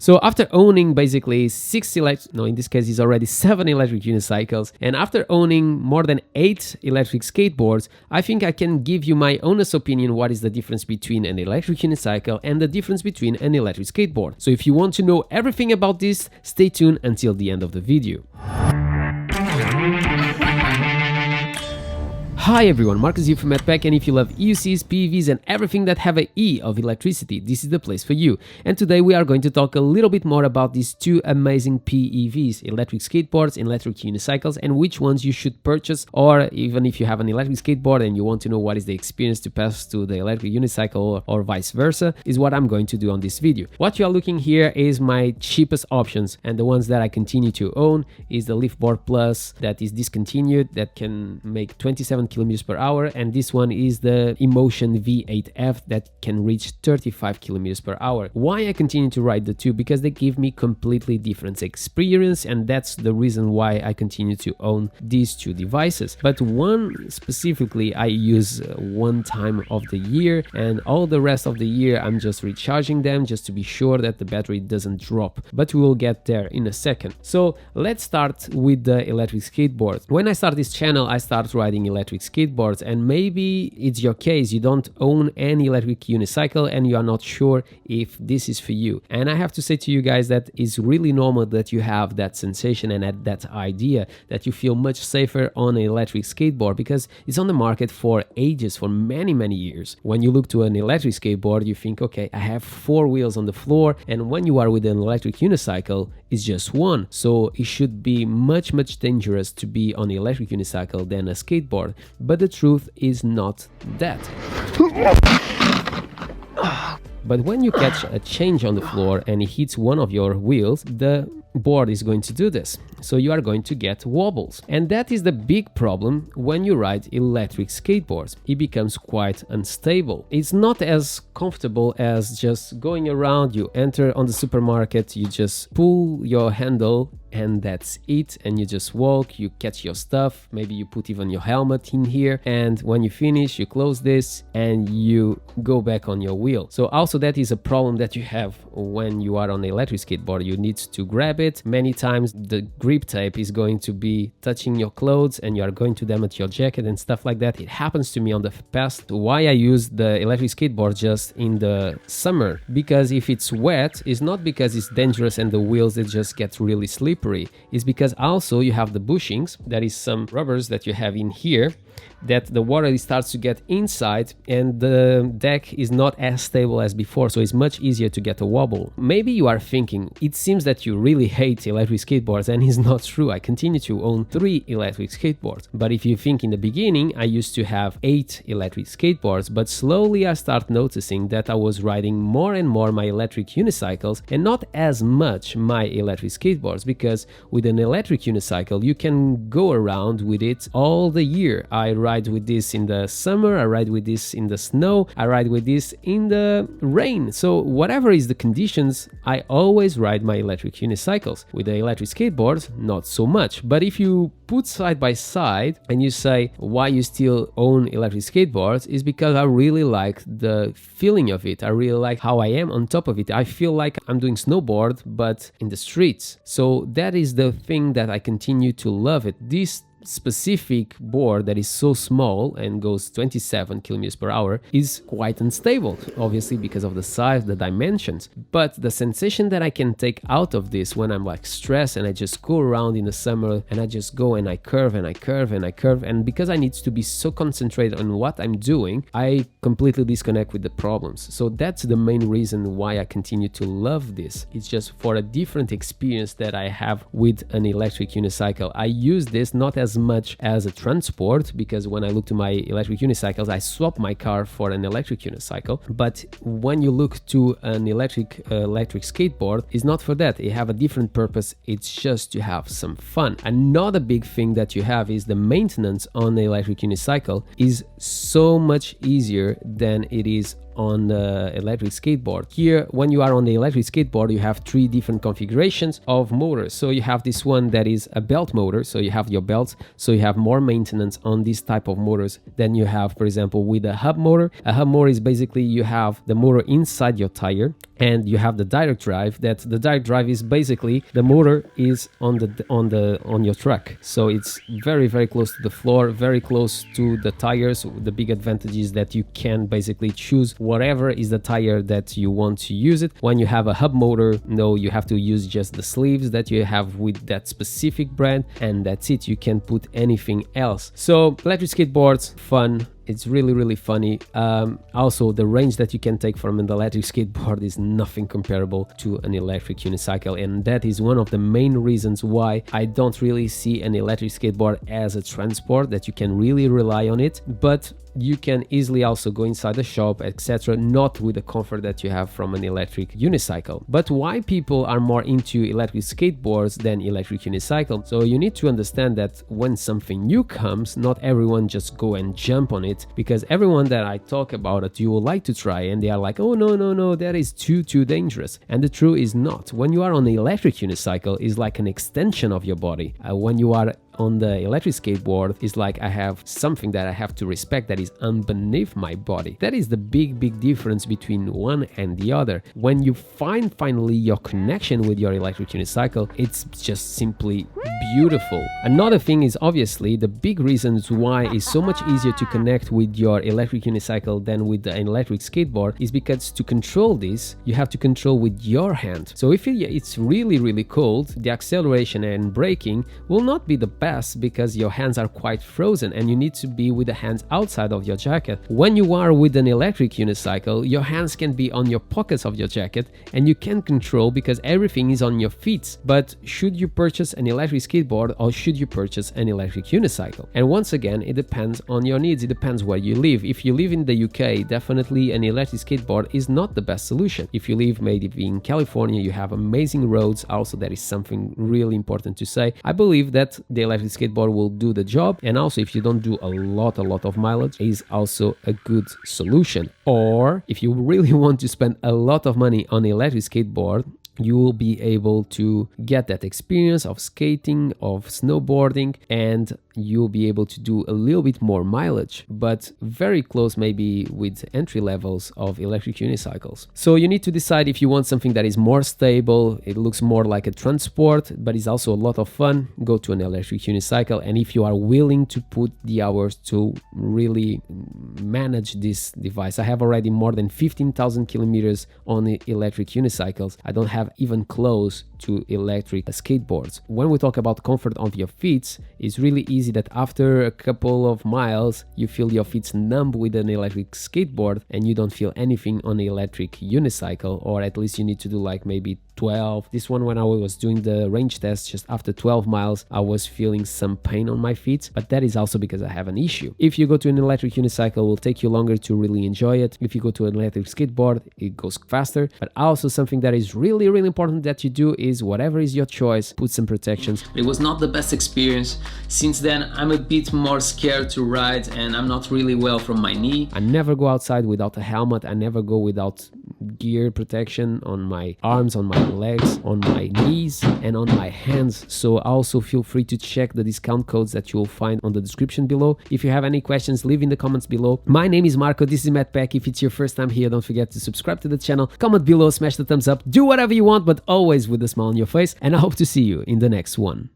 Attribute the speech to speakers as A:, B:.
A: So after owning basically in this case it's already 7 electric unicycles, and after owning more than 8 electric skateboards, I think I can give you my honest opinion what is the difference between an electric unicycle and the difference between an electric skateboard. So if you want to know everything about this, stay tuned until the end of the video. Hi everyone, Marcus here from MADpack, and if you love EUCs, PEVs and everything that have an E of electricity, this is the place for you. And today we are going to talk a little bit more about these two amazing PEVs, electric skateboards and electric unicycles, and which ones you should purchase, or even if you have an electric skateboard and you want to know what is the experience to pass to the electric unicycle or vice versa, is what I'm going to do on this video. What you are looking here is my cheapest options, and the ones that I continue to own is the Liftboard Plus that is discontinued, that can make 27 kilometers per hour, and this one is the Emotion V8F that can reach 35 kilometers per hour. Why I continue to ride the two? Because they give me completely different experience, and that's the reason why I continue to own these two devices. But one specifically I use one time of the year, and all the rest of the year I'm just recharging them just to be sure that the battery doesn't drop, but we will get there in a second. So let's start with the electric skateboard. When I start this channel, I start riding electric skateboards, and maybe it's your case, you don't own any electric unicycle and you are not sure if this is for you. And I have to say to you guys that it's really normal that you have that sensation and that idea that you feel much safer on an electric skateboard because it's on the market for ages, for many years. When you look to an electric skateboard, you think, okay, I have 4 wheels on the floor, and when you are with an electric unicycle, it's just one. So it should be much dangerous to be on an electric unicycle than a skateboard. But the truth is not that. But when you catch a change on the floor and it hits one of your wheels, the board is going to do this. So you are going to get wobbles. And that is the big problem when you ride electric skateboards. It becomes quite unstable. It's not as comfortable as just going around. You enter on the supermarket, you just pull your handle and that's it, and you just walk, you catch your stuff, maybe you put even your helmet in here, and when you finish you close this and you go back on your wheel. So also that is a problem that you have when you are on an electric skateboard. You need to grab it. Many times the grip tape is going to be touching your clothes and you are going to damage your jacket and stuff like that. It happens to me on the past. Why I use the electric skateboard just in the summer, because if it's wet, it's not because it's dangerous and the wheels they just get really slippery. Is because also you have the bushings, that is some rubbers that you have in here, that the water starts to get inside and the deck is not as stable as before, so it's much easier to get a wobble. Maybe you are thinking, it seems that you really hate electric skateboards, and it's not true. I continue to own 3 electric skateboards. But if you think in the beginning, I used to have 8 electric skateboards, but slowly I start noticing that I was riding more and more my electric unicycles and not as much my electric skateboards, because with an electric unicycle you can go around with it all the year. I ride with this in the summer, I ride with this in the snow, I ride with this in the rain. So whatever is the conditions, I always ride my electric unicycles. With the electric skateboards, not so much. But if you put side by side and you say why you still own electric skateboards, is because I really like the feeling of it. I really like how I am on top of it. I feel like I'm doing snowboard but in the streets. So that is the thing that I continue to love it. This specific board that is so small and goes 27 kilometers per hour is quite unstable, obviously because of the size, the dimensions. But the sensation that I can take out of this when I'm like stressed and I just go around in the summer and I just go and I curve and I curve and I curve, and because I need to be so concentrated on what I'm doing, I completely disconnect with the problems. So that's the main reason why I continue to love this. It's just for a different experience that I have with an electric unicycle. I use this not as much as a transport, because when I look to my electric unicycles, I swap my car for an electric unicycle. But when you look to an electric skateboard, it's not for that. It have a different purpose. It's just to have some fun. Another big thing that you have is the maintenance on the electric unicycle is so much easier than it is on the electric skateboard. Here, when you are on the electric skateboard, you have 3 different configurations of motors. So you have this one that is a belt motor, so you have your belts, so you have more maintenance on this type of motors than you have, for example, with a hub motor. A hub motor is basically you have the motor inside your tire, and you have the direct drive. That the direct drive is basically the motor is on your truck, so it's very close to the floor, very close to the tires. The big advantage is that you can basically choose whatever is the tire that you want to use it. When you have a hub motor, no, you have to use just the sleeves that you have with that specific brand, and that's it. You can put anything else. So electric skateboards, fun. It's really funny. Also, the range that you can take from an electric skateboard is nothing comparable to an electric unicycle, and that is one of the main reasons why I don't really see an electric skateboard as a transport, that you can really rely on it. But you can easily also go inside the shop, etc., not with the comfort that you have from an electric unicycle. But why people are more into electric skateboards than electric unicycle? So you need to understand that when something new comes, not everyone just go and jump on it, because everyone that I talk about it, you would like to try, and they are like, oh no, that is too dangerous. And the truth is not. When you are on the electric unicycle, it's like an extension of your body. When you are on the electric skateboard, it's like I have something that I have to respect that is underneath my body. That is the big difference between one and the other. When you find finally your connection with your electric unicycle, it's just simply beautiful. Another thing is obviously the big reasons why it's so much easier to connect with your electric unicycle than with an electric skateboard is because to control this, you have to control with your hand. So if it's really cold, the acceleration and braking will not be the best, because your hands are quite frozen and you need to be with the hands outside of your jacket. When you are with an electric unicycle, your hands can be on your pockets of your jacket and you can control because everything is on your feet. But should you purchase an electric skateboard or should you purchase an electric unicycle? And once again, it depends on your needs. It depends where you live. If you live in the UK, definitely an electric skateboard is not the best solution. If you live maybe in California, you have amazing roads. Also, that is something really important to say. I believe that the electric skateboard will do the job, and also if you don't do a lot of mileage, is also a good solution. Or if you really want to spend a lot of money on an electric skateboard, you will be able to get that experience of skating, of snowboarding, and you'll be able to do a little bit more mileage, but very close maybe with entry levels of electric unicycles. So you need to decide if you want something that is more stable, it looks more like a transport, but is also a lot of fun, go to an electric unicycle. And if you are willing to put the hours to really manage this device, I have already more than 15,000 kilometers on the electric unicycles. I don't have even close to electric skateboards. When we talk about comfort of your feet, it's really easy that after a couple of miles you feel your feet numb with an electric skateboard and you don't feel anything on the electric unicycle, or at least you need to do like maybe 12. This one, when I was doing the range test, just after 12 miles I was feeling some pain on my feet, but that is also because I have an issue. If you go to an electric unicycle, it will take you longer to really enjoy it. If you go to an electric skateboard, it goes faster. But also something that is really important that you do is, whatever is your choice, put some protections.
B: It was not the best experience. Since then I'm a bit more scared to ride and I'm not really well from my knee.
A: I never go outside without a helmet. I never go without gear protection on my arms, on my legs, on my knees and on my hands. So also feel free to check the discount codes that you will find on the description below. If you have any questions, leave in the comments below. My name is Marco, this is MADpack. If it's your first time here, don't forget to subscribe to the channel, comment below, smash the thumbs up, do whatever you want, but always with a smile on your face, and I hope to see you in the next one.